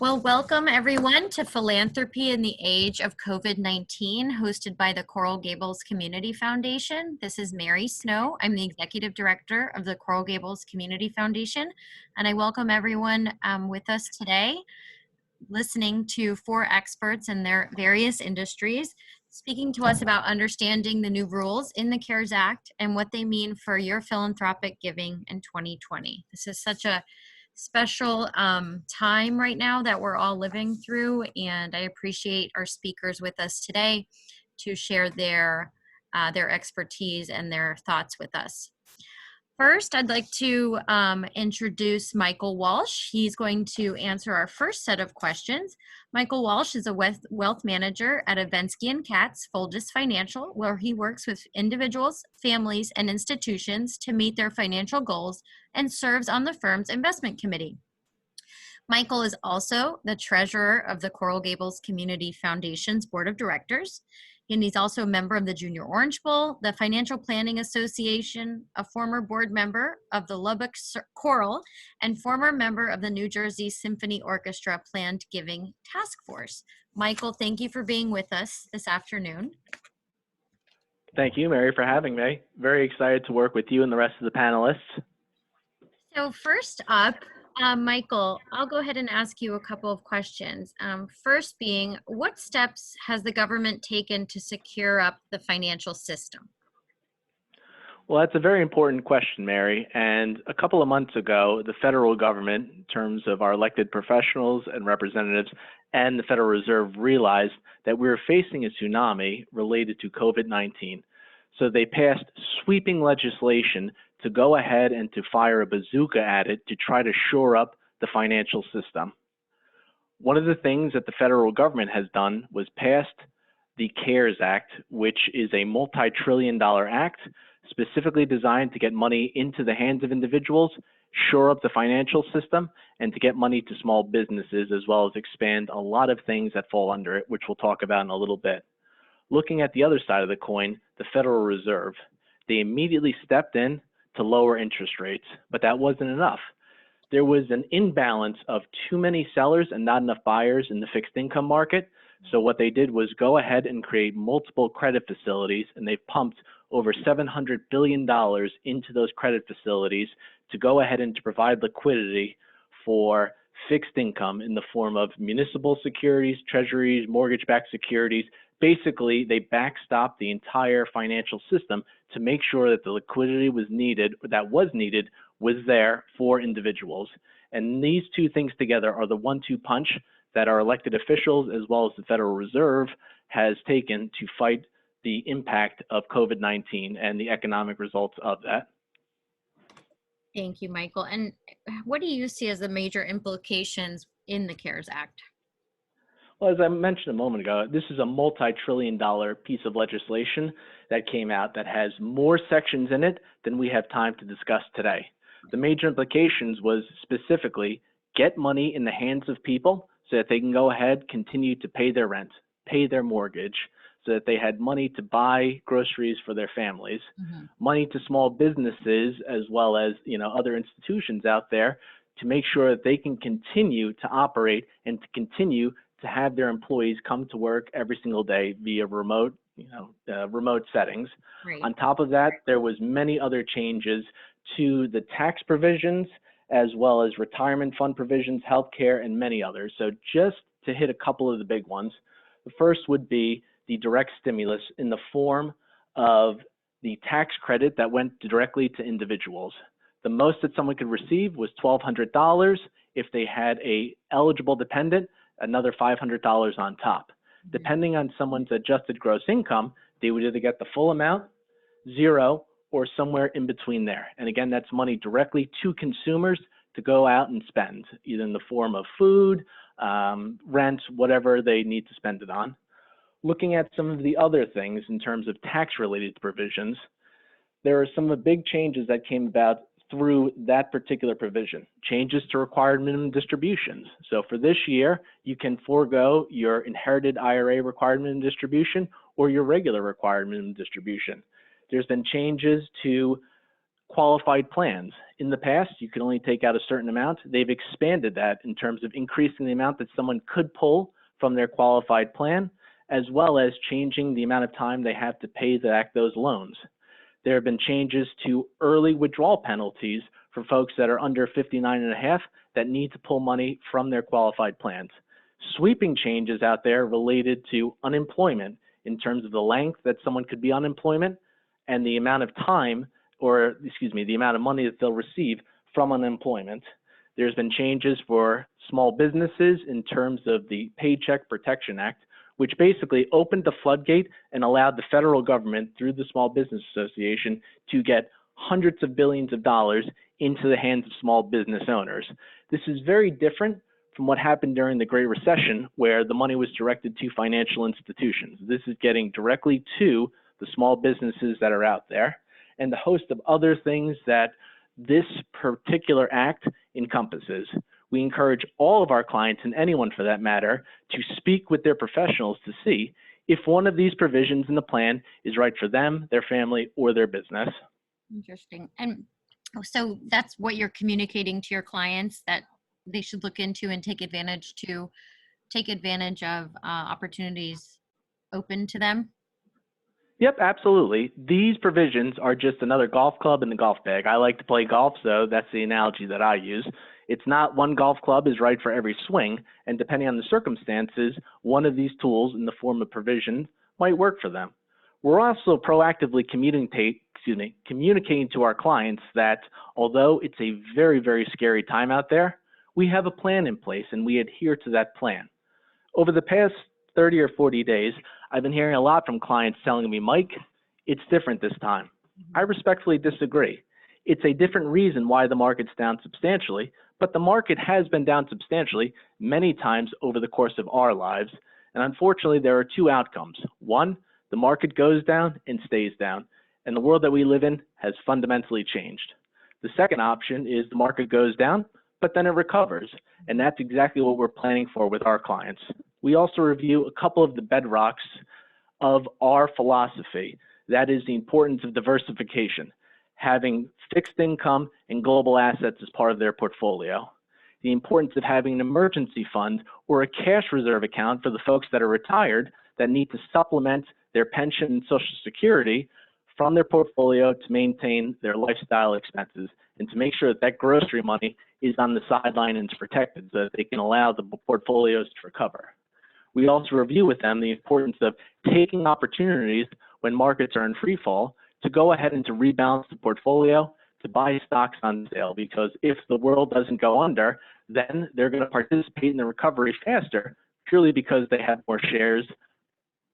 Well, welcome everyone to Philanthropy in the Age of COVID-19, hosted by the Coral Gables Community Foundation. This is Mary Snow. I'm the Executive Director of the Coral Gables Community Foundation, and I welcome everyone with us today, listening to four experts in their various industries, speaking to us about understanding the new rules in the CARES Act and what they mean for your philanthropic giving in 2020. This is such a special time right now that we're all living through, and I appreciate our speakers with us today to share their expertise and their thoughts with us. First, I'd like to introduce Michael Walsh. He's going to answer our first set of questions. Michael Walsh is a wealth manager at Avensky & Katz Foldis Financial, where he works with individuals, families, and institutions to meet their financial goals and serves on the firm's investment committee. Michael is also the treasurer of the Coral Gables Community Foundation's board of directors. And he's also a member of the Junior Orange Bowl, the Financial Planning Association, a former board member of the Lubbock Choral, and former member of the New Jersey Symphony Orchestra Planned Giving Task Force. Michael, thank you for being with us this afternoon. Thank you, Mary, for having me. Very excited to work with you and the rest of the panelists. So first up, Michael, I'll go ahead and ask you a couple of questions. First being, what steps has the government taken to secure up the financial system? Well, that's a very important question, Mary. And a couple of months ago, the federal government, in terms of our elected professionals and representatives and the Federal Reserve, realized that we were facing a tsunami related to COVID-19. So they passed sweeping legislation to go ahead and to fire a bazooka at it to try to shore up the financial system. One of the things that the federal government has done was passed the CARES Act, which is a multi-trillion-dollar act specifically designed to get money into the hands of individuals, shore up the financial system, and to get money to small businesses, as well as expand a lot of things that fall under it, which we'll talk about in a little bit. Looking at the other side of the coin, the Federal Reserve, they immediately stepped in to lower interest rates, but that wasn't enough. There was an imbalance of too many sellers and not enough buyers in the fixed income market. So what they did was go ahead and create multiple credit facilities, and they've pumped over $700 billion into those credit facilities to go ahead and to provide liquidity for fixed income in the form of municipal securities, treasuries, mortgage-backed securities. Basically, they backstopped the entire financial system to make sure that the liquidity was needed, was there for individuals. And these two things together are the 1-2 punch that our elected officials, as well as the Federal Reserve, has taken to fight the impact of COVID-19 and the economic results of that. Thank you, Michael. And what do you see as the major implications in the CARES Act? Well, as I mentioned a moment ago, this is a multi-trillion-dollar piece of legislation that came out that has more sections in it than we have time to discuss today. The major implications was specifically get money in the hands of people so that they can go ahead, continue to pay their rent, pay their mortgage, so that they had money to buy groceries for their families, money to small businesses, as well as other institutions out there, to make sure that they can continue to operate and to continue to have their employees come to work every single day via remote settings. Right. On top of that, there was many other changes to the tax provisions, as well as retirement fund provisions, healthcare, and many others. So just to hit a couple of the big ones, the first would be the direct stimulus in the form of the tax credit that went directly to individuals. The most that someone could receive was $1,200. If they had a eligible dependent, another $500 on top. Depending on someone's adjusted gross income, they would either get the full amount, zero, or somewhere in between there. And again, that's money directly to consumers to go out and spend, either in the form of food, rent, whatever they need to spend it on. Looking at some of the other things in terms of tax-related provisions, there are some of the big changes that came about through that particular provision. Changes to required minimum distributions. So for this year, you can forego your inherited IRA required minimum distribution or your regular required minimum distribution. There's been changes to qualified plans. In the past, you could only take out a certain amount. They've expanded that in terms of increasing the amount that someone could pull from their qualified plan, as well as changing the amount of time they have to pay back those loans. There have been changes to early withdrawal penalties for folks that are under 59 and a half that need to pull money from their qualified plans. Sweeping changes out there related to unemployment in terms of the length that someone could be unemployment and the amount of time, or excuse me, the amount of money that they'll receive from unemployment. There's been changes for small businesses in terms of the Paycheck Protection Act, which basically opened the floodgate and allowed the federal government through the Small Business Association to get hundreds of billions of dollars into the hands of small business owners. This is very different from what happened during the Great Recession, where the money was directed to financial institutions. This is getting directly to the small businesses that are out there, and the host of other things that this particular act encompasses. We encourage all of our clients, and anyone for that matter, to speak with their professionals to see if one of these provisions in the plan is right for them, their family, or their business. Interesting. And so that's what you're communicating to your clients, that they should look into and take advantage of opportunities open to them? Yep, absolutely. These provisions are just another golf club in the golf bag. I like to play golf, so that's the analogy that I use. It's not one golf club is right for every swing, and depending on the circumstances, one of these tools in the form of provision might work for them. We're also proactively communicating to our clients that although it's a very, very scary time out there, we have a plan in place and we adhere to that plan. Over the past 30 or 40 days, I've been hearing a lot from clients telling me, Mike, it's different this time. I respectfully disagree. It's a different reason why the market's down substantially, but the market has been down substantially many times over the course of our lives. And unfortunately, there are two outcomes. One, the market goes down and stays down, and the world that we live in has fundamentally changed. The second option is the market goes down, but then it recovers. And that's exactly what we're planning for with our clients. We also review a couple of the bedrocks of our philosophy. That is the importance of diversification, having fixed income and global assets as part of their portfolio. The importance of having an emergency fund or a cash reserve account for the folks that are retired that need to supplement their pension and Social Security from their portfolio to maintain their lifestyle expenses and to make sure that that grocery money is on the sideline and is protected so that they can allow the portfolios to recover. We also review with them the importance of taking opportunities when markets are in free fall to go ahead and to rebalance the portfolio, to buy stocks on sale, because if the world doesn't go under, then they're going to participate in the recovery faster, purely because they have more shares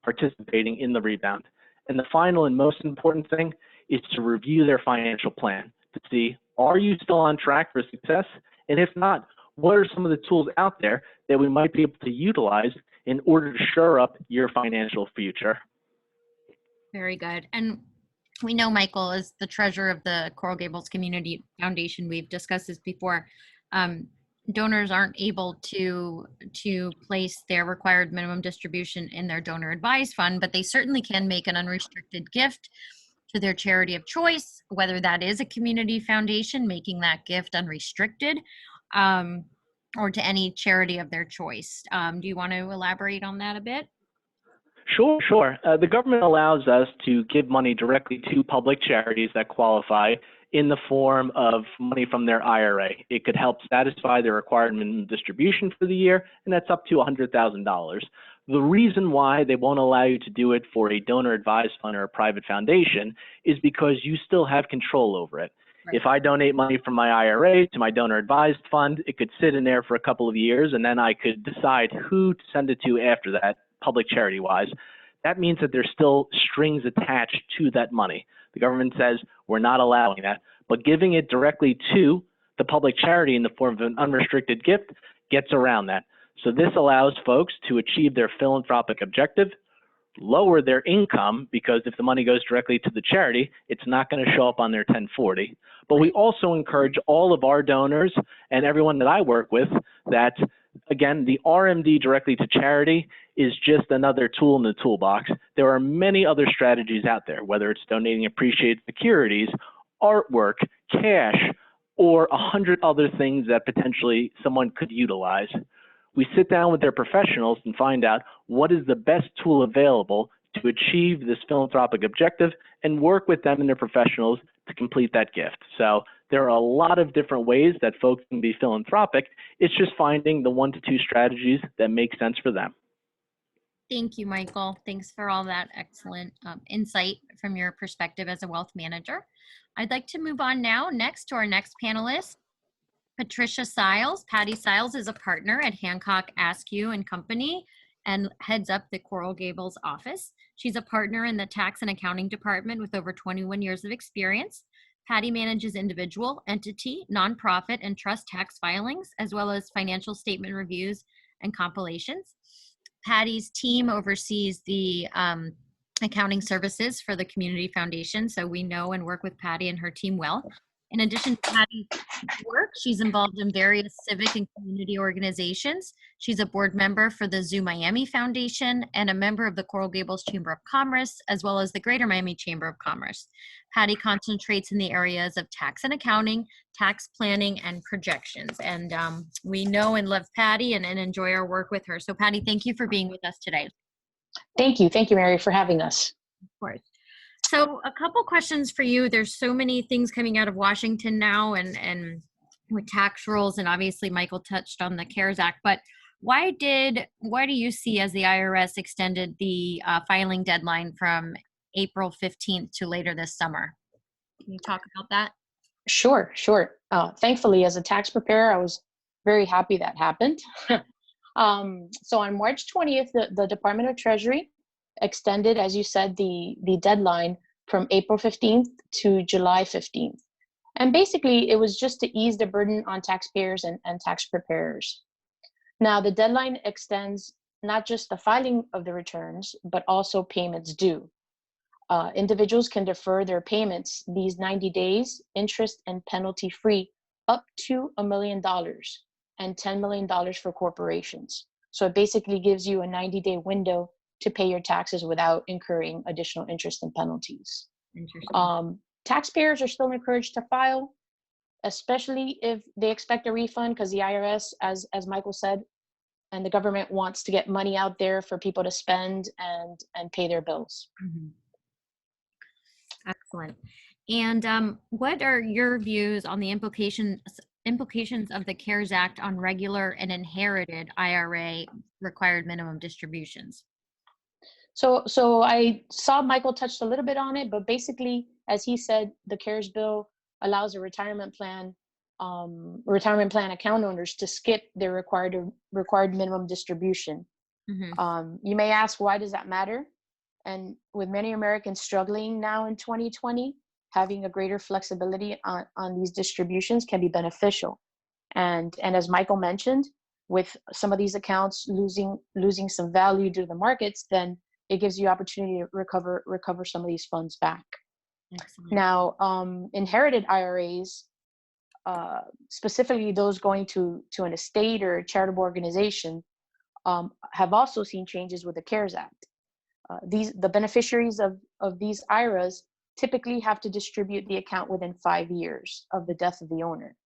participating in the rebound. And the final and most important thing is to review their financial plan to see, are you still on track for success? And if not, what are some of the tools out there that we might be able to utilize in order to shore up your financial future? Very good. And we know Michael is the treasurer of the Coral Gables Community Foundation. We've discussed this before. Donors aren't able to place their required minimum distribution in their donor advised fund, but they certainly can make an unrestricted gift to their charity of choice, whether that is a community foundation, making that gift unrestricted, or to any charity of their choice. Do you want to elaborate on that a bit? Sure. The government allows us to give money directly to public charities that qualify in the form of money from their IRA. It could help satisfy their required minimum distribution for the year, and that's up to $100,000. The reason why they won't allow you to do it for a donor advised fund or a private foundation is because you still have control over it. Right. If I donate money from my IRA to my donor advised fund, it could sit in there for a couple of years, and then I could decide who to send it to after that, public charity wise. That means that there's still strings attached to that money. The government says we're not allowing that, but giving it directly to the public charity in the form of an unrestricted gift gets around that. So this allows folks to achieve their philanthropic objective, lower their income, because if the money goes directly to the charity, it's not going to show up on their 1040. But we also encourage all of our donors and everyone that I work with that, again, the RMD directly to charity is just another tool in the toolbox. There are many other strategies out there, whether it's donating appreciated securities, artwork, cash, or 100 other things that potentially someone could utilize. We sit down with their professionals and find out what is the best tool available to achieve this philanthropic objective and work with them and their professionals to complete that gift. So there are a lot of different ways that folks can be philanthropic. It's just finding the 1 to 2 strategies that make sense for them. Thank you, Michael. Thanks for all that excellent insight from your perspective as a wealth manager. I'd like to move on now next to our next panelist, Patricia Siles. Patty Siles is a partner at Hancock, Askew and Company and heads up the Coral Gables office. She's a partner in the tax and accounting department with over 21 years of experience. Patty manages individual, entity, nonprofit, and trust tax filings, as well as financial statement reviews and compilations. Patty's team oversees the accounting services for the Community Foundation, so we know and work with Patty and her team well. In addition to Patty's work, she's involved in various civic and community organizations. She's a board member for the Zoo Miami Foundation and a member of the Coral Gables Chamber of Commerce, as well as the Greater Miami Chamber of Commerce. Patty concentrates in the areas of tax and accounting, tax planning, and projections. And we know and love Patty and enjoy our work with her. So Patty, thank you for being with us today. Thank you. Thank you, Mary, for having us. Of course. So a couple questions for you. There's so many things coming out of Washington now and with tax rules, and obviously Michael touched on the CARES Act, but why do you see as the IRS extended the filing deadline from April 15th to later this summer? Can you talk about that? Sure. Thankfully, as a tax preparer, I was very happy that happened. So on March 20th, the Department of Treasury extended, as you said, the deadline from April 15th to July 15th. And basically, it was just to ease the burden on taxpayers and tax preparers. Now, the deadline extends not just the filing of the returns, but also payments due. Individuals can defer their payments these 90 days, interest and penalty free, up to $1 million and $10 million for corporations. So it basically gives you a 90-day window to pay your taxes without incurring additional interest and penalties. Interesting. Taxpayers are still encouraged to file, especially if they expect a refund, because the IRS, as Michael said, and the government wants to get money out there for people to spend and pay their bills. Mm-hmm. Excellent. And what are your views on the implications of the CARES Act on regular and inherited IRA required minimum distributions? So I saw Michael touched a little bit on it, but basically, as he said, the CARES bill allows a retirement plan account owners to skip their required minimum distribution. Mm-hmm. You may ask, why does that matter? And with many Americans struggling now in 2020, having a greater flexibility on these distributions can be beneficial. And as Michael mentioned, with some of these accounts losing some value due to the markets, then it gives you opportunity to recover some of these funds back. Excellent. Now, inherited IRAs, specifically those going to an estate or a charitable organization, have also seen changes with the CARES Act. The beneficiaries of these IRAs typically have to distribute the account within 5 years of the death of the owner.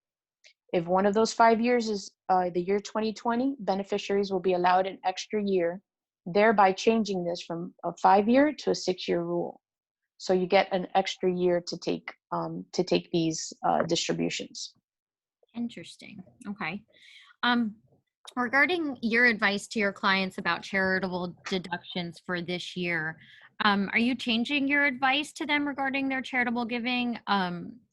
If one of those 5 years is the year 2020, beneficiaries will be allowed an extra year, thereby changing this from a 5-year to a 6-year rule. So you get an extra year to take these distributions. Interesting. Okay. Regarding your advice to your clients about charitable deductions for this year, are you changing your advice to them regarding their charitable giving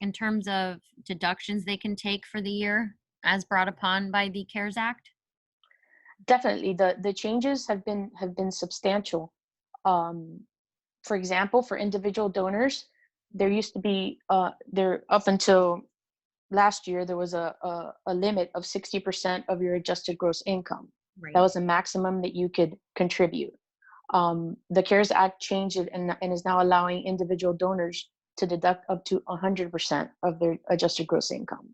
in terms of deductions they can take for the year as brought upon by the CARES Act? Definitely, the changes have been substantial. For example, for individual donors, there used to be there up until last year there was a limit of 60% of your adjusted gross income. Right. That was a maximum that you could contribute. The CARES Act changed it and is now allowing individual donors to deduct up to 100% of their adjusted gross income.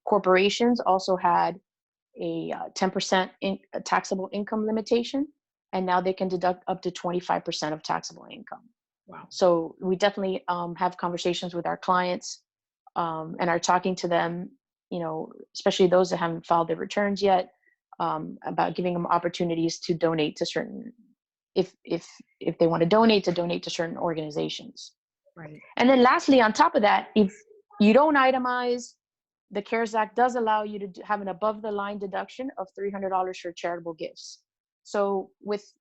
Corporations also had a 10% taxable income limitation, and now they can deduct up to 25% of taxable income. Wow. So we definitely have conversations with our clients and are talking to them, especially those that haven't filed their returns yet, about giving them opportunities to donate to certain, if they want to donate to certain organizations. Right. And then lastly, on top of that, if you don't itemize, the CARES Act does allow you to have an above the line deduction of $300 for charitable gifts. So with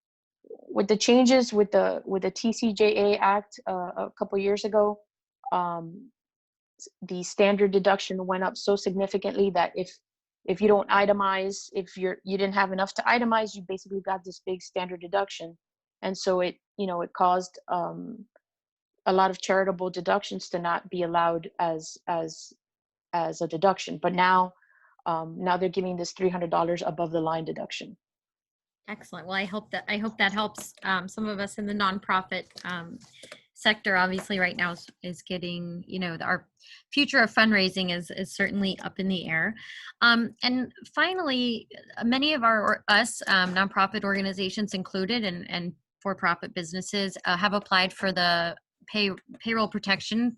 the changes with the TCJA Act a couple years ago, um, the standard deduction went up so significantly that if you don't itemize, if you didn't have enough to itemize, you basically got this big standard deduction, and so it caused a lot of charitable deductions to not be allowed as a deduction. But now they're giving this $300 above the line deduction. Excellent. Well, I hope that helps some of us in the nonprofit sector. Obviously, right now is getting, our future of fundraising is certainly up in the air. And finally, many of us nonprofit organizations included and for-profit businesses have applied for the payroll protection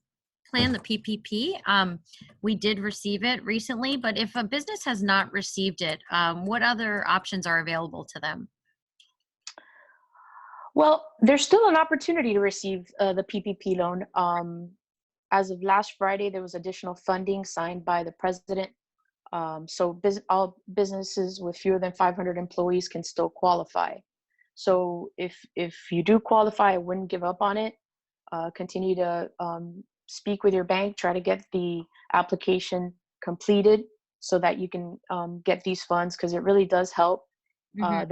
plan, the PPP. We did receive it recently, but if a business has not received it, what other options are available to them? Well, there's still an opportunity to receive the PPP loan. As of last Friday, there was additional funding signed by the president. So all businesses with fewer than 500 employees can still qualify. So if you do qualify, I wouldn't give up on it. Continue to speak with your bank, try to get the application completed so that you can get these funds, because it really does help. Mhm.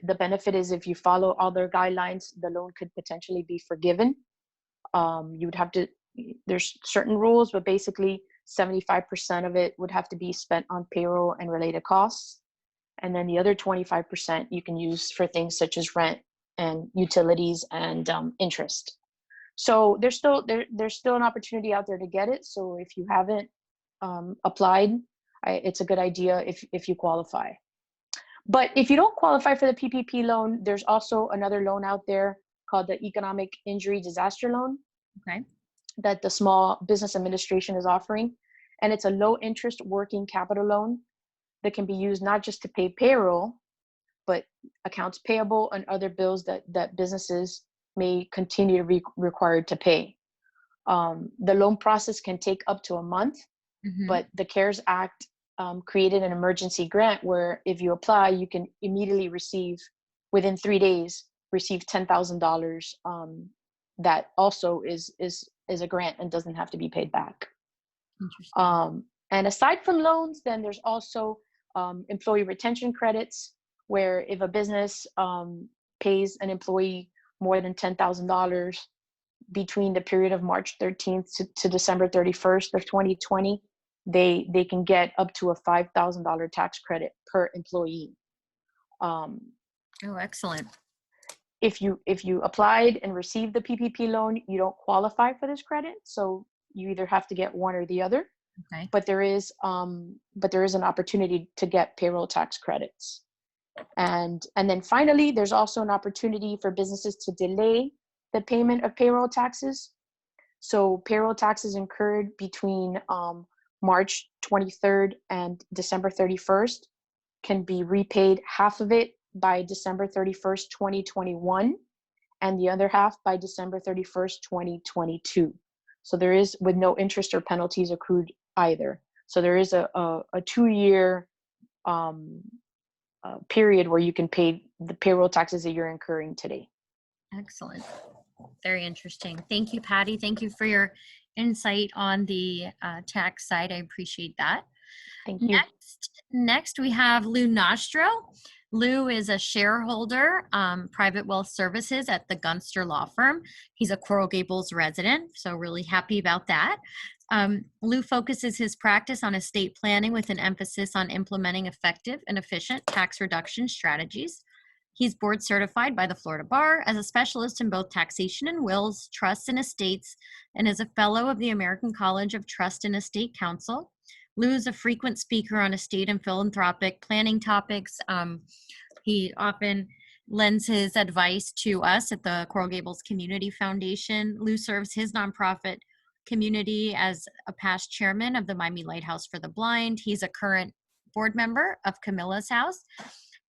The benefit is if you follow all their guidelines, the loan could potentially be forgiven. You would have to, there's certain rules, but basically 75% of it would have to be spent on payroll and related costs. And then the other 25% you can use for things such as rent and utilities and interest. So there's still an opportunity out there to get it. So if you haven't applied, it's a good idea if you qualify. But if you don't qualify for the PPP loan, there's also another loan out there called the Economic Injury Disaster Loan Okay. that the Small Business Administration is offering. And it's a low interest working capital loan that can be used not just to pay payroll, but accounts payable and other bills that businesses may continue to be required to pay. The loan process can take up to a month, Mhm. but the CARES Act created an emergency grant where if you apply, you can immediately within 3 days, receive $10,000. That also is a grant and doesn't have to be paid back. Interesting. And aside from loans, then there's also employee retention credits, where if a business pays an employee more than $10,000 between the period of March 13th to December 31st of 2020, they can get up to a $5,000 tax credit per employee. Um, Oh, excellent. if you applied and received the PPP loan, you don't qualify for this credit, so you either have to get one or the other. Okay. But there is an opportunity to get payroll tax credits. And then finally, there's also an opportunity for businesses to delay the payment of payroll taxes. So payroll taxes incurred between March 23rd and December 31st can be repaid, half of it by December 31st, 2021, and the other half by December 31st, 2022. So there is, with no interest or penalties accrued either. So there is a 2-year period where you can pay the payroll taxes that you're incurring today. Excellent. Very interesting. Thank you, Patty. Thank you for your insight on the tax side. I appreciate that. Thank you. Next we have Lou Nostro. Lou is a shareholder, Private Wealth Services at the Gunster Law Firm. He's a Coral Gables resident, so really happy about that. Lou focuses his practice on estate planning with an emphasis on implementing effective and efficient tax reduction strategies. He's board certified by the Florida Bar as a specialist in both taxation and wills, trusts, and estates, and is a fellow of the American College of Trust and Estate Counsel. Lou is a frequent speaker on estate and philanthropic planning topics. He often lends his advice to us at the Coral Gables Community Foundation. Lou serves his nonprofit community as a past chairman of the Miami Lighthouse for the Blind. He's a current board member of Camilla's House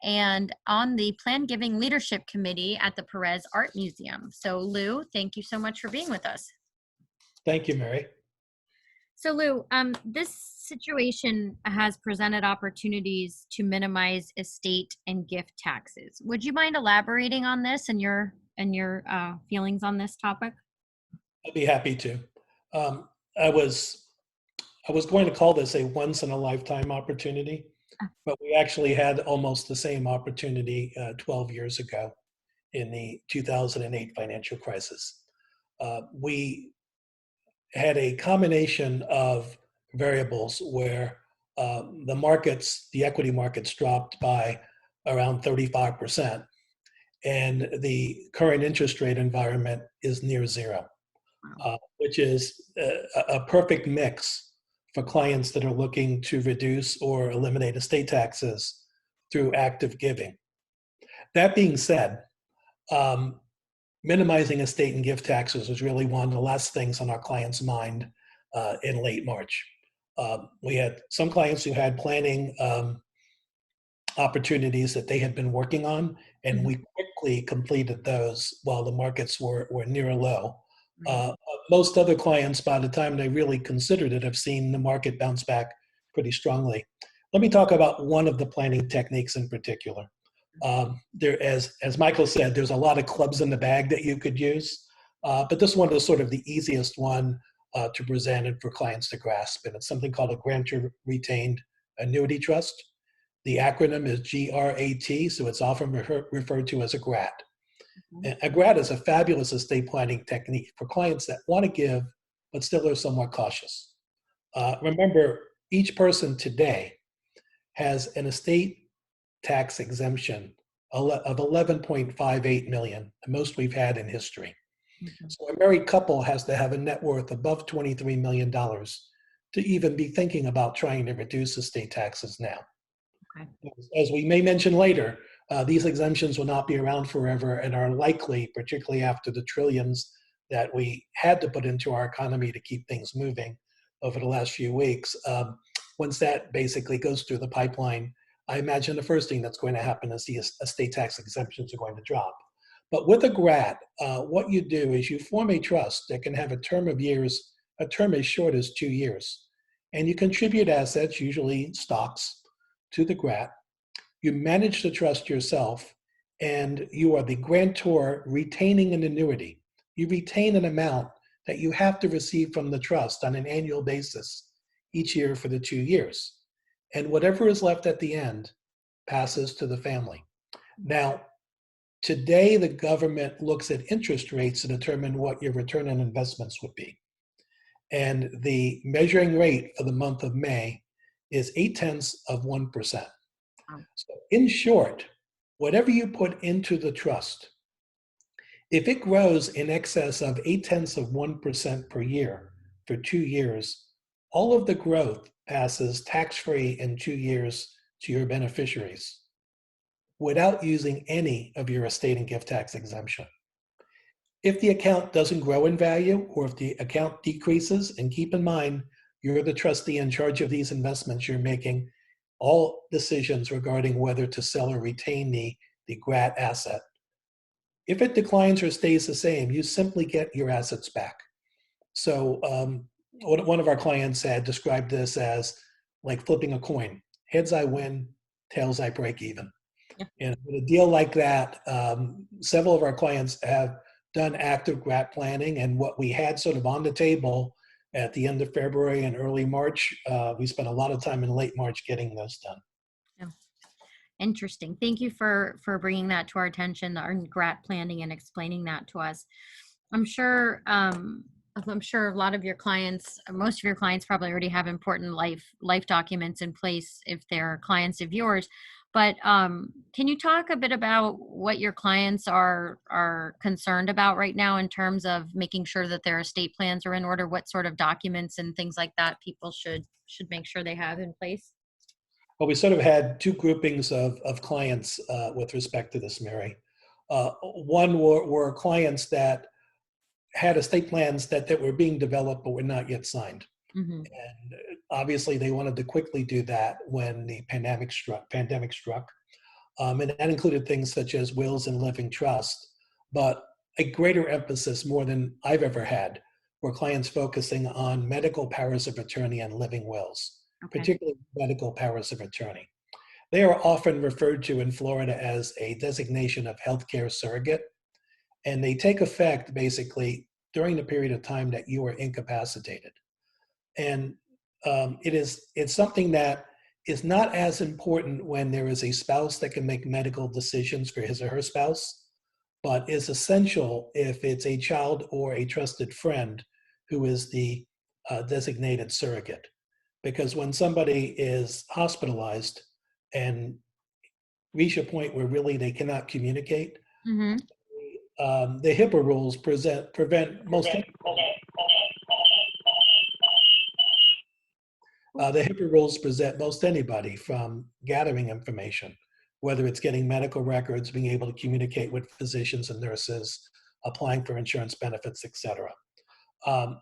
and on the Plan Giving Leadership Committee at the Perez Art Museum. So Lou, thank you so much for being with us. Thank you, Mary. So Lou, this situation has presented opportunities to minimize estate and gift taxes. Would you mind elaborating on this and your feelings on this topic? I'd be happy to. I was going to call this a once in a lifetime opportunity, but we actually had almost the same opportunity 12 years ago in the 2008 financial crisis. We had a combination of variables where the equity markets dropped by around 35%, and the current interest rate environment is near zero, which is a perfect mix for clients that are looking to reduce or eliminate estate taxes through active giving. That being said, minimizing estate and gift taxes was really one of the last things on our clients' mind in late March. We had some clients who had planning opportunities that they had been working on, and we quickly completed those while the markets were near a low. Most other clients, by the time they really considered it, have seen the market bounce back pretty strongly. Let me talk about one of the planning techniques in particular. As Michael said, there's a lot of clubs in the bag that you could use, but this one is sort of the easiest one to present and for clients to grasp, and it's something called a grantor retained annuity trust. The acronym is GRAT, so it's often referred to as a GRAT. A GRAT is a fabulous estate planning technique for clients that want to give, but still are somewhat cautious. Remember, each person today has an estate tax exemption of 11.58 million, the most we've had in history. So a married couple has to have a net worth above $23 million to even be thinking about trying to reduce estate taxes now. Okay. As we may mention later, these exemptions will not be around forever and are likely, particularly after the trillions that we had to put into our economy to keep things moving over the last few weeks. Once that basically goes through the pipeline, I imagine the first thing that's going to happen is the estate tax exemptions are going to drop. But with a GRAT, what you do is you form a trust that can have a term of years, a term as short as 2 years. And you contribute assets, usually stocks, to the GRAT. You manage the trust yourself, and you are the grantor retaining an annuity. You retain an amount that you have to receive from the trust on an annual basis each year for the 2 years. And whatever is left at the end passes to the family. Now, today the government looks at interest rates to determine what your return on investments would be. And the measuring rate for the month of May is 0.8%. So in short, whatever you put into the trust, if it grows in excess of 0.8% per year for 2 years, all of the growth passes tax-free in 2 years to your beneficiaries without using any of your estate and gift tax exemption. If the account doesn't grow in value, or if the account decreases, and keep in mind, you're the trustee in charge of these investments, you're making all decisions regarding whether to sell or retain the GRAT asset. If it declines or stays the same, you simply get your assets back. So one of our clients had described this as like flipping a coin. Heads I win, tails I break even. Yeah. And with a deal like that, several of our clients have done active GRAT planning, and what we had sort of on the table at the end of February and early March, we spent a lot of time in late March getting those done. Yeah. Interesting. Thank you for bringing that to our attention, our GRAT planning, and explaining that to us. I'm sure a lot of your clients, most of your clients probably already have important life documents in place if they're clients of yours. But can you talk a bit about what your clients are concerned about right now in terms of making sure that their estate plans are in order? What sort of documents and things like that people should make sure they have in place? Well, we sort of had two groupings of clients with respect to this, Mary. One were clients that had estate plans that were being developed but were not yet signed. Mm-hmm. And obviously, they wanted to quickly do that when the pandemic struck. And that included things such as wills and living trust, but a greater emphasis, more than I've ever had, were clients focusing on medical powers of attorney and living wills, Okay. particularly medical powers of attorney. They are often referred to in Florida as a designation of healthcare surrogate, and they take effect basically during the period of time that you are incapacitated. And it's something that is not as important when there is a spouse that can make medical decisions for his or her spouse, but is essential if it's a child or a trusted friend who is the designated surrogate. Because when somebody is hospitalized and reach a point where really they cannot communicate, Mm-hmm. the HIPAA rules prevent most. The HIPAA rules present most anybody from gathering information, whether it's getting medical records, being able to communicate with physicians and nurses, applying for insurance benefits, et cetera.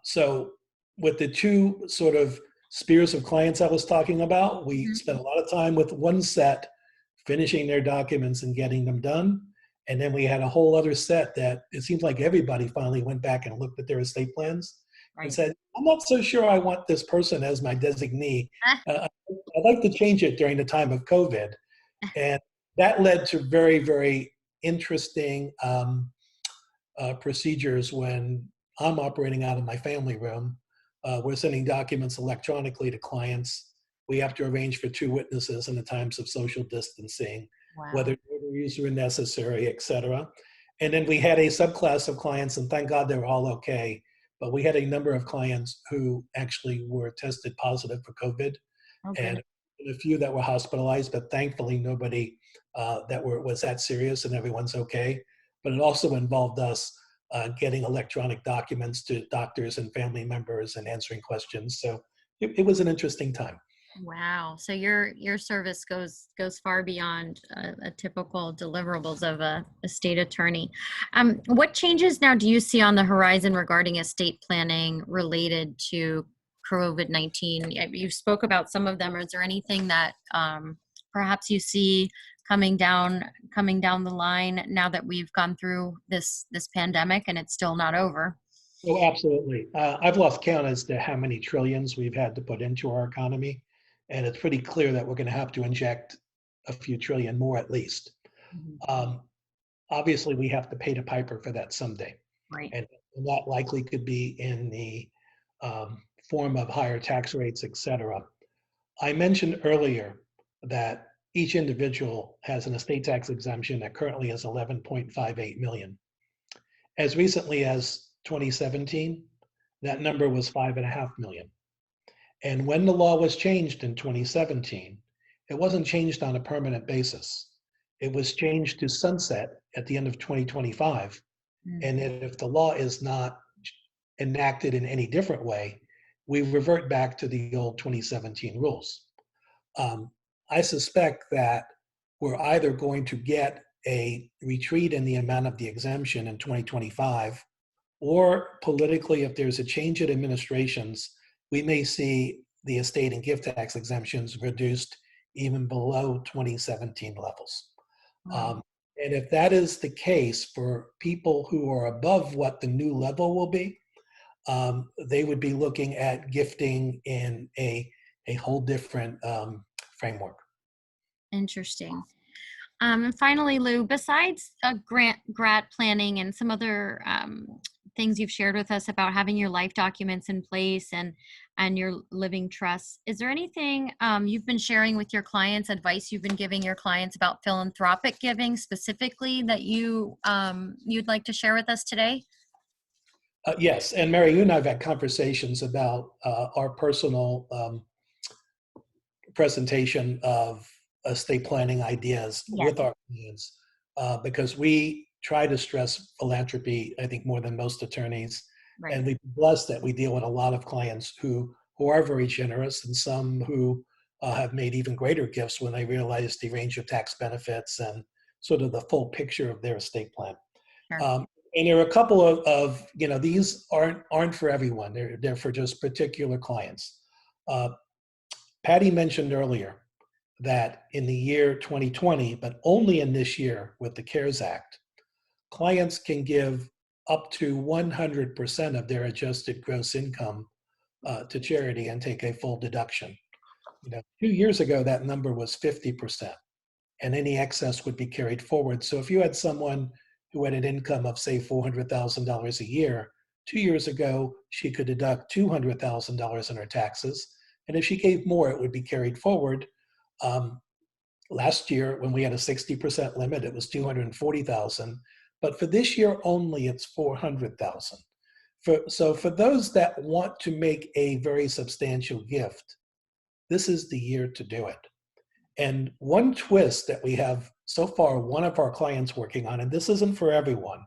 So with the two sort of spheres of clients I was talking about, we spent a lot of time with one set finishing their documents and getting them done. And then we had a whole other set that it seems like everybody finally went back and looked at their estate plans and said, I'm not so sure I want this person as my designee. I'd like to change it during the time of COVID. And that led to very, very interesting procedures when I'm operating out of my family room. We're sending documents electronically to clients. We have to arrange for 2 witnesses in the times of social distancing, whether notaries are necessary, et cetera. And then we had a subclass of clients, and thank God they were all okay. But we had a number of clients who actually were tested positive for COVID, and a few that were hospitalized, but thankfully nobody was that serious and everyone's okay. But it also involved us getting electronic documents to doctors and family members and answering questions. So it was an interesting time. Wow. So your service goes far beyond a typical deliverables of a state attorney. What changes now do you see on the horizon regarding estate planning related to COVID-19? You spoke about some of them. Is there anything that perhaps you see coming down the line now that we've gone through this pandemic and it's still not over? Oh, absolutely. I've lost count as to how many trillions we've had to put into our economy. And it's pretty clear that we're going to have to inject a few trillion more at least. Obviously, we have to pay the piper for that someday. Right. And that likely could be in the form of higher tax rates, et cetera. I mentioned earlier that each individual has an estate tax exemption that currently is 11.58 million. As recently as 2017, that number was 5.5 million. And when the law was changed in 2017, it wasn't changed on a permanent basis. It was changed to sunset at the end of 2025. And if the law is not enacted in any different way, we revert back to the old 2017 rules. I suspect that we're either going to get a retreat in the amount of the exemption in 2025, or politically, if there's a change in administrations, we may see the estate and gift tax exemptions reduced even below 2017 levels. And if that is the case for people who are above what the new level will be, they would be looking at gifting in a whole different framework. Interesting. And finally, Lou, besides grant planning and some other things you've shared with us about having your life documents in place and your living trusts, is there anything you've been sharing with your clients, advice you've been giving your clients about philanthropic giving specifically that you'd like to share with us today? Yes, and Mary, you and I have had conversations about our personal presentation of estate planning ideas with our clients, because we try to stress philanthropy, I think, more than most attorneys. Right. And we're blessed that we deal with a lot of clients who are very generous, and some who have made even greater gifts when they realize the range of tax benefits and sort of the full picture of their estate plan. Sure. And there are a couple of these aren't for everyone. They're for just particular clients. Patty mentioned earlier that in the year 2020, but only in this year with the CARES Act, clients can give up to 100% of their adjusted gross income to charity and take a full deduction. 2 years ago, that number was 50%, and any excess would be carried forward. So if you had someone who had an income of, say, $400,000 a year, 2 years ago, she could deduct $200,000 in her taxes. And if she gave more, it would be carried forward. Last year, when we had a 60% limit, it was $240,000. But for this year only, it's $400,000. So for those that want to make a very substantial gift, this is the year to do it. And one twist that we have so far, one of our clients working on, and this isn't for everyone,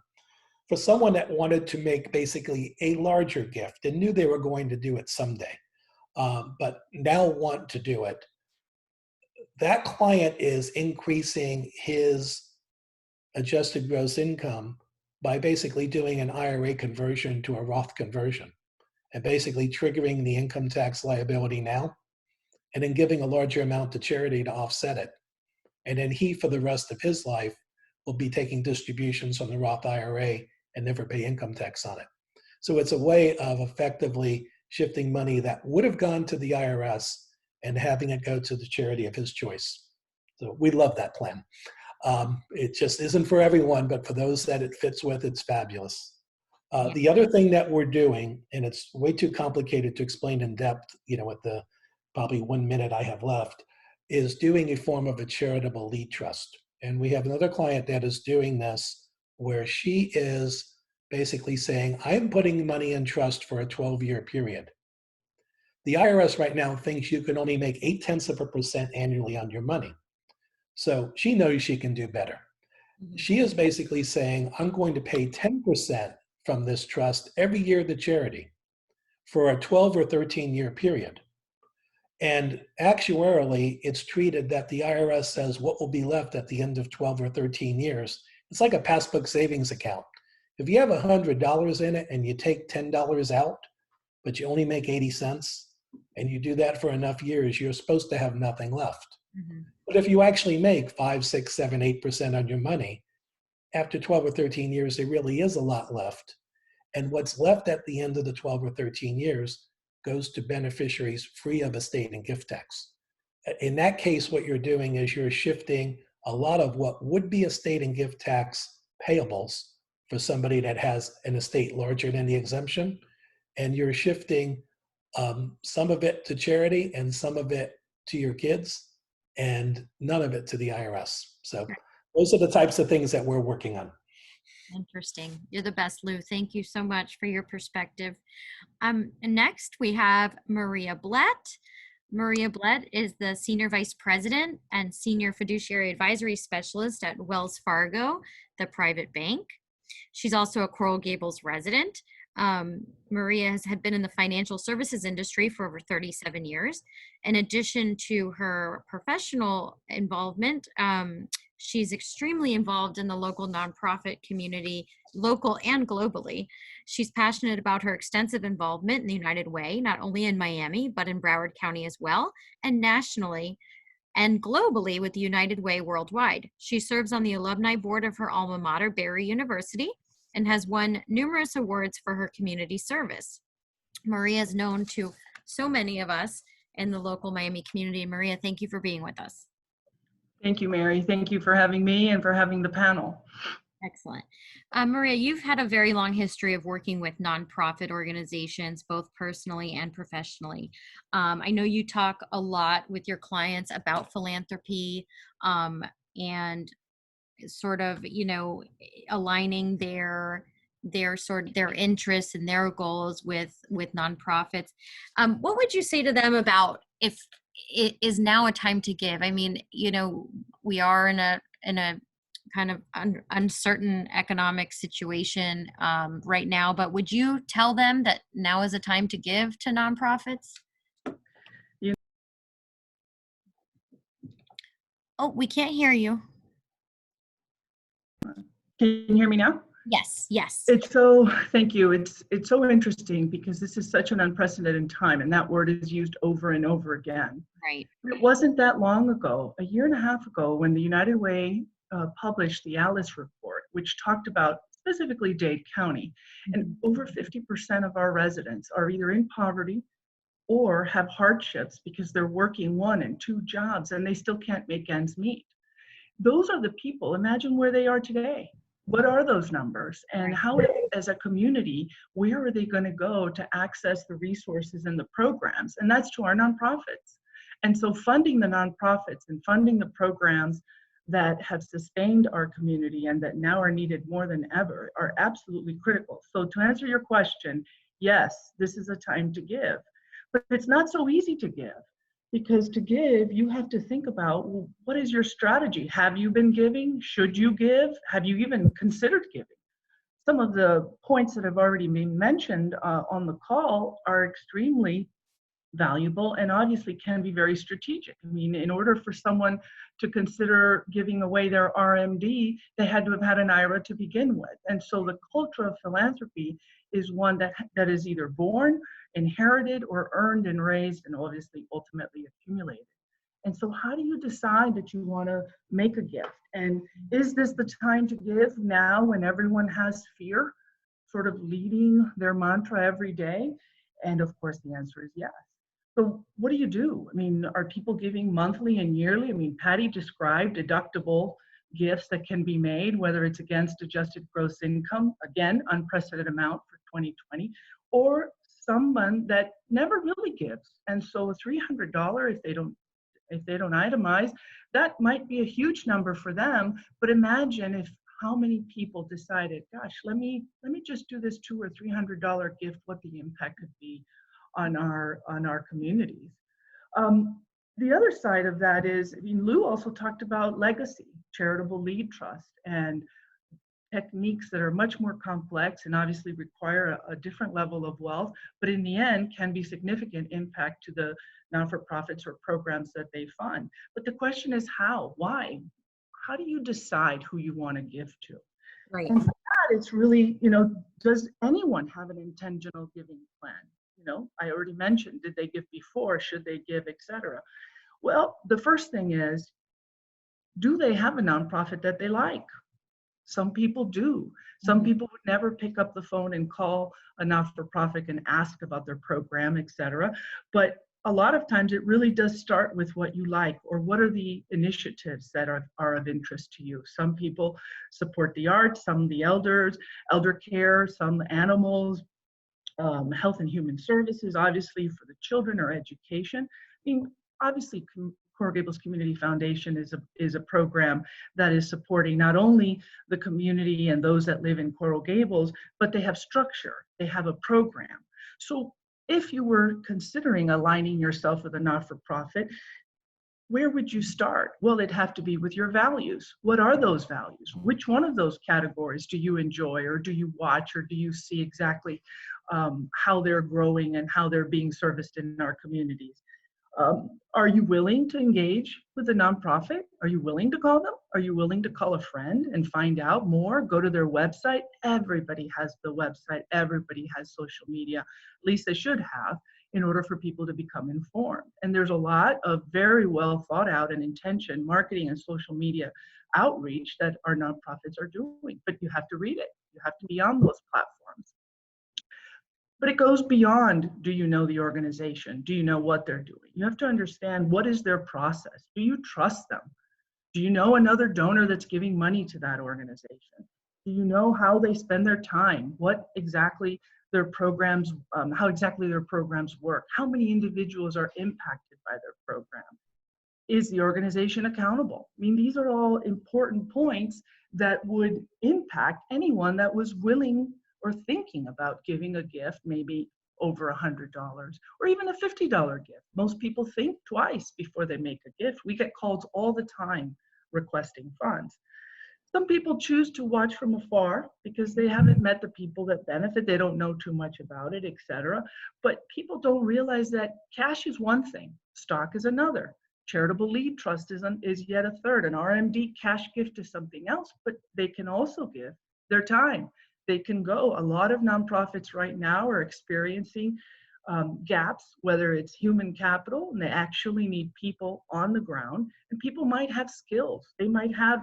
for someone that wanted to make basically a larger gift and knew they were going to do it someday, but now want to do it, that client is increasing his adjusted gross income by basically doing an IRA conversion to a Roth conversion and basically triggering the income tax liability now and then giving a larger amount to charity to offset it. And then he, for the rest of his life, will be taking distributions from the Roth IRA and never pay income tax on it. So it's a way of effectively shifting money that would have gone to the IRS and having it go to the charity of his choice. So we love that plan. It just isn't for everyone, but for those that it fits with, it's fabulous. The other thing that we're doing, and it's way too complicated to explain in depth, with the probably 1 minute I have left, is doing a form of a charitable lead trust. And we have another client that is doing this where she is basically saying, I'm putting money in trust for a 12-year period. The IRS right now thinks you can only make 0.8% annually on your money. So she knows she can do better. She is basically saying, I'm going to pay 10% from this trust every year to charity for a 12 or 13-year period. And actuarially, it's treated that the IRS says what will be left at the end of 12 or 13 years. It's like a passbook savings account. If you have $100 in it and you take $10 out, but you only make 80 cents, and you do that for enough years, you're supposed to have nothing left. Mm-hmm. But if you actually make 5, 6, 7, 8% on your money, after 12 or 13 years, there really is a lot left. And what's left at the end of the 12 or 13 years goes to beneficiaries free of estate and gift tax. In that case, what you're doing is you're shifting a lot of what would be estate and gift tax payables for somebody that has an estate larger than the exemption, and you're shifting some of it to charity and some of it to your kids and none of it to the IRS. So those are the types of things that we're working on. Interesting. You're the best, Lou. Thank you so much for your perspective. Next, we have Maria Blett. Maria Blett is the Senior Vice President and Senior Fiduciary Advisory Specialist at Wells Fargo, the private bank. She's also a Coral Gables resident. Maria had been in the financial services industry for over 37 years. In addition to her professional involvement, she's extremely involved in the local nonprofit community, local and globally. She's passionate about her extensive involvement in the United Way, not only in Miami, but in Broward County as well, and nationally and globally with the United Way worldwide. She serves on the alumni board of her alma mater, Barry University, and has won numerous awards for her community service. Maria is known to so many of us in the local Miami community. Maria, thank you for being with us. Thank you, Mary. Thank you for having me and for having the panel. Excellent. Maria, you've had a very long history of working with nonprofit organizations, both personally and professionally. I know you talk a lot with your clients about philanthropy and sort of, aligning their interests and their goals with nonprofits. What would you say to them about if it is now a time to give? I mean, we are in a kind of uncertain economic situation right now, but would you tell them that now is a time to give to nonprofits? Oh, we can't hear you. Can you hear me now? Yes, yes. Thank you. It's so interesting because this is such an unprecedented time, and that word is used over and over again. Right. It wasn't that long ago, a year and a half ago, when the United Way published the Alice report, which talked about specifically Dade County, and over 50% of our residents are either in poverty or have hardships because they're working 1 and 2 jobs and they still can't make ends meet. Those are the people. Imagine where they are today. What are those numbers? And how, as a community, where are they going to go to access the resources and the programs? And that's to our nonprofits. And so funding the nonprofits and funding the programs that have sustained our community and that now are needed more than ever are absolutely critical. So to answer your question, yes, this is a time to give. But it's not so easy to give. Because to give, you have to think about, well, what is your strategy? Have you been giving? Should you give? Have you even considered giving? Some of the points that have already been mentioned on the call are extremely valuable and obviously can be very strategic. I mean, in order for someone to consider giving away their RMD, they had to have had an IRA to begin with. And so the culture of philanthropy is one that is either born, inherited, or earned and raised, and obviously ultimately accumulated. And so how do you decide that you want to make a gift? And is this the time to give now when everyone has fear sort of leading their mantra every day? And of course, the answer is yes. So what do? I mean, are people giving monthly and yearly? I mean, Patty described deductible gifts that can be made, whether it's against adjusted gross income, again, unprecedented amount for 2020, or someone that never really gives. And so a $300, if they don't itemize, that might be a huge number for them. But imagine if how many people decided, gosh, let me just do this $200 or $300 gift, what the impact could be on our communities. The other side of that is, I mean, Lou also talked about legacy, charitable lead trust, and techniques that are much more complex and obviously require a different level of wealth, but in the end can be significant impact to the non-for-profits or programs that they fund. But the question is how, why? How do you decide who you want to give to? Right. And for that, it's really, does anyone have an intentional giving plan? I already mentioned, did they give before, should they give, etc. Well, the first thing is, do they have a nonprofit that they like? Some people do. Some people would never pick up the phone and call a not-for-profit and ask about their program, etc. But a lot of times it really does start with what you like, or what are the initiatives that are of interest to you. Some people support the arts, some the elders, elder care, some animals, health and human services, obviously for the children, or education. I mean, obviously Coral Gables Community Foundation is a program that is supporting not only the community and those that live in Coral Gables, but they have structure, they have a program. So if you were considering aligning yourself with a not-for-profit, where would you start? Well, it'd have to be with your values. What are those values? Which one of those categories do you enjoy, or do you watch, or do you see exactly how they're growing and how they're being serviced in our communities? Are you willing to engage with a nonprofit? Are you willing to call them? Are you willing to call a friend and find out more? Go to their website. Everybody has the website. Everybody has social media. At least they should have, in order for people to become informed. And there's a lot of very well thought out and intention marketing and social media outreach that our nonprofits are doing, but you have to read it. You have to be on those platforms. But it goes beyond, do you know the organization? Do you know what they're doing? You have to understand, what is their process? Do you trust them? Do you know another donor that's giving money to that organization? Do you know how they spend their time? What exactly their programs, how exactly their programs work? How many individuals are impacted by their program? Is the organization accountable? I mean, these are all important points that would impact anyone that was willing or thinking about giving a gift, maybe over $100 or even a $50 gift. Most people think twice before they make a gift. We get calls all the time requesting funds. Some people choose to watch from afar because they haven't met the people that benefit. They don't know too much about it, etc. But people don't realize that cash is one thing, stock is another. Charitable Lead Trust is yet a third. An RMD cash gift is something else, but they can also give their time. They can go. A lot of nonprofits right now are experiencing gaps, whether it's human capital, and they actually need people on the ground, and people might have skills. They might have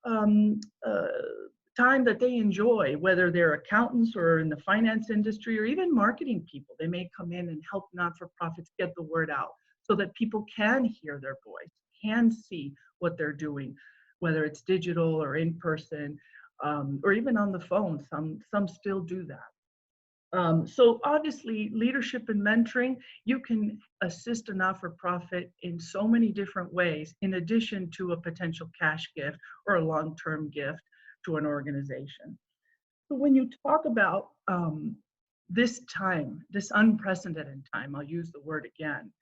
time that they enjoy, whether they're accountants or in the finance industry or even marketing people. They may come in and help not-for-profits get the word out so that people can hear their voice, can see what they're doing, whether it's digital or in person, or even on the phone. Some still do that. So obviously, leadership and mentoring, you can assist a not-for-profit in so many different ways, in addition to a potential cash gift or a long-term gift to an organization. So when you talk about this time, this unprecedented time, I'll use the word again,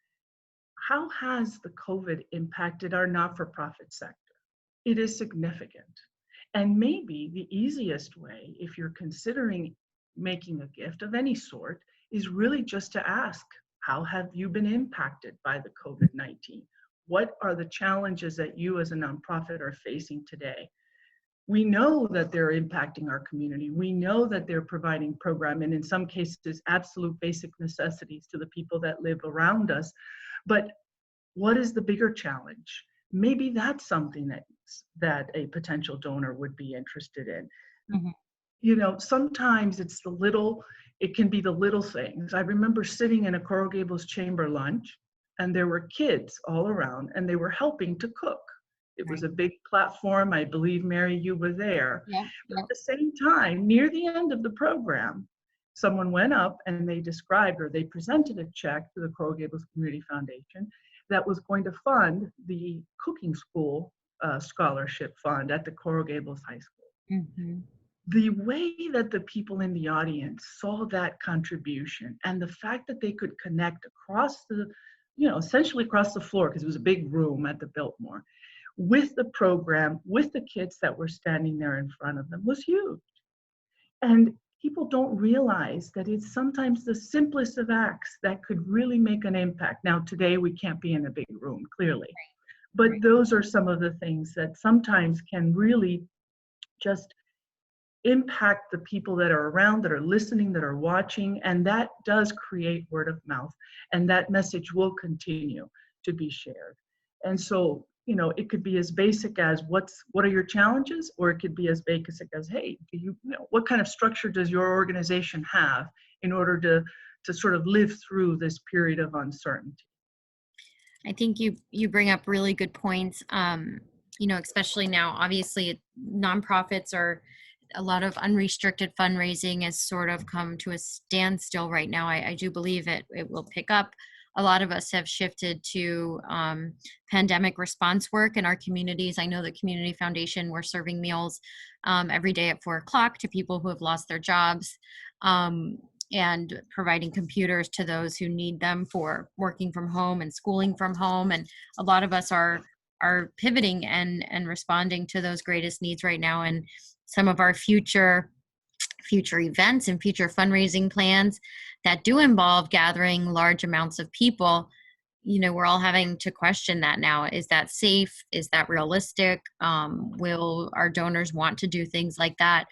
how has the COVID impacted our not-for-profit sector? It is significant. And maybe the easiest way, if you're considering making a gift of any sort, is really just to ask, how have you been impacted by the COVID-19? What are the challenges that you as a nonprofit are facing today? We know that they're impacting our community. We know that they're providing program, and in some cases, absolute basic necessities to the people that live around us. But what is the bigger challenge? Maybe that's something that a potential donor would be interested in. Mm-hmm. You know, sometimes it can be the little things. I remember sitting in a Coral Gables chamber lunch, and there were kids all around, and they were helping to cook. It was a big platform. I believe, Mary, you were there. Yeah. But at the same time, near the end of the program, someone went up and they described, or they presented a check to the Coral Gables Community Foundation that was going to fund the cooking school scholarship fund at the Coral Gables High School. Mm-hmm. The way that the people in the audience saw that contribution, and the fact that they could connect across the, essentially across the floor, because it was a big room at the Biltmore, with the program, with the kids that were standing there in front of them, was huge. And people don't realize that it's sometimes the simplest of acts that could really make an impact. Now, today we can't be in a big room, clearly, but those are some of the things that sometimes can really just impact the people that are around, that are listening, that are watching, and that does create word of mouth, and that message will continue to be shared. And so, it could be as basic as what are your challenges, or it could be as basic as, hey, what kind of structure does your organization have in order to sort of live through this period of uncertainty? I think you bring up really good points. Especially now, obviously, nonprofits are, a lot of unrestricted fundraising has sort of come to a standstill right now. I do believe it will pick up. A lot of us have shifted to pandemic response work in our communities. I know the Community Foundation, we're serving meals every day at 4:00 to people who have lost their jobs, and providing computers to those who need them for working from home and schooling from home. And a lot of us are pivoting and responding to those greatest needs right now. And some of our future events and future fundraising plans that do involve gathering large amounts of people, we're all having to question that now. Is that safe? Is that realistic? Will our donors want to do things like that?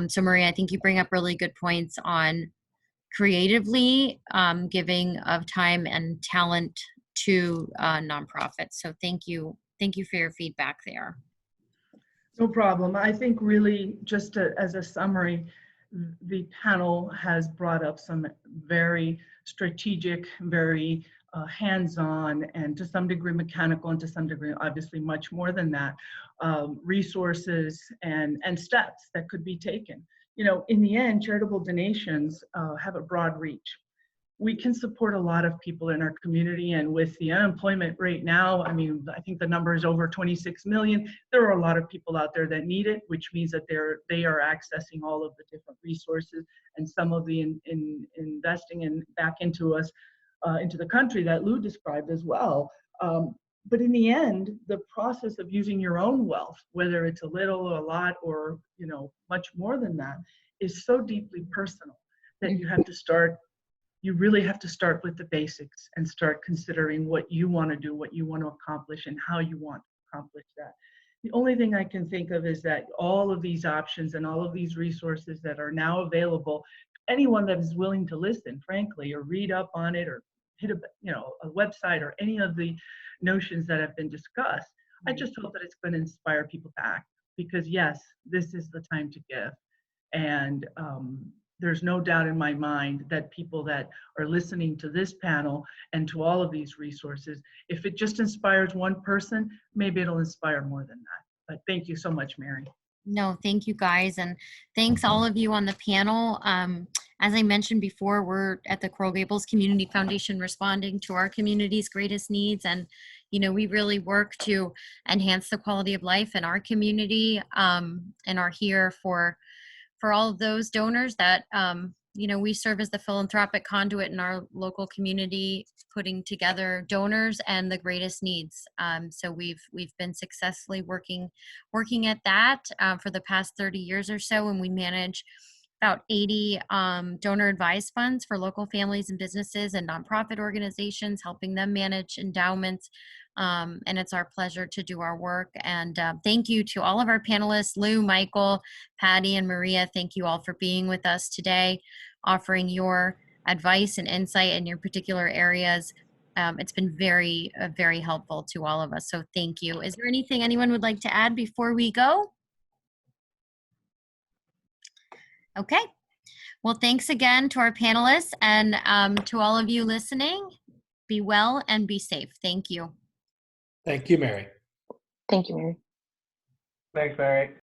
So Maria, I think you bring up really good points on creatively giving of time and talent to nonprofits. So thank you for your feedback there. No problem. I think really just as a summary, the panel has brought up some very strategic, very hands-on, and to some degree mechanical, and to some degree obviously much more than that, resources and steps that could be taken. In the end, charitable donations have a broad reach. We can support a lot of people in our community, and with the unemployment rate now, I think the number is over 26 million. There are a lot of people out there that need it, which means that they are accessing all of the different resources and some of the investing back into us, into the country that Lou described as well. But in the end, the process of using your own wealth, whether it's a little or a lot or much more than that, is so deeply personal that you have to start you really have to start with the basics and start considering what you want to do, what you want to accomplish, and how you want to accomplish that. The only thing I can think of is that all of these options and all of these resources that are now available, anyone that is willing to listen, frankly, or read up on it, or hit a website, or any of the notions that have been discussed, I just hope that it's going to inspire people to act, because yes, this is the time to give. And there's no doubt in my mind that people that are listening to this panel and to all of these resources, if it just inspires one person, maybe it'll inspire more than that. But thank you so much, Mary. No, thank you guys. And thanks all of you on the panel. As I mentioned before, we're at the Coral Gables Community Foundation responding to our community's greatest needs. And, we really work to enhance the quality of life in our community, and are here for all of those donors that, we serve as the philanthropic conduit in our local community, putting together donors and the greatest needs. So we've been successfully working at that for the past 30 years or so, and we manage about 80 donor advised funds for local families and businesses and nonprofit organizations, helping them manage endowments. And it's our pleasure to do our work. And thank you to all of our panelists, Lou, Michael, Patty, and Maria. Thank you all for being with us today, offering your advice and insight in your particular areas. It's been very, very helpful to all of us. So thank you. Is there anything anyone would like to add before we go? Okay. Well, thanks again to our panelists, and to all of you listening. Be well and be safe. Thank you. Thank you, Mary. Thank you, Mary. Thanks, Mary.